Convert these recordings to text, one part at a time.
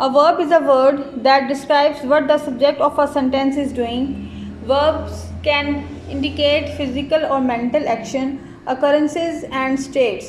A verb is a word that describes what the subject of a sentence is doing. Verbs can indicate physical or mental action, occurrences and states.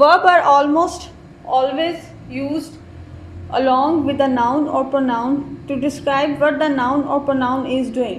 verb are almost always used along with the noun or pronoun to describe what the noun or pronoun is doing.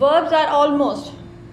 verbs are almost،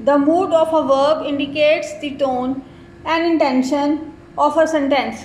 The mood of a verb indicates the tone and intention of a sentence.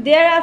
There are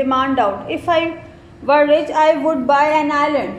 demand out. If I were rich I would buy an island.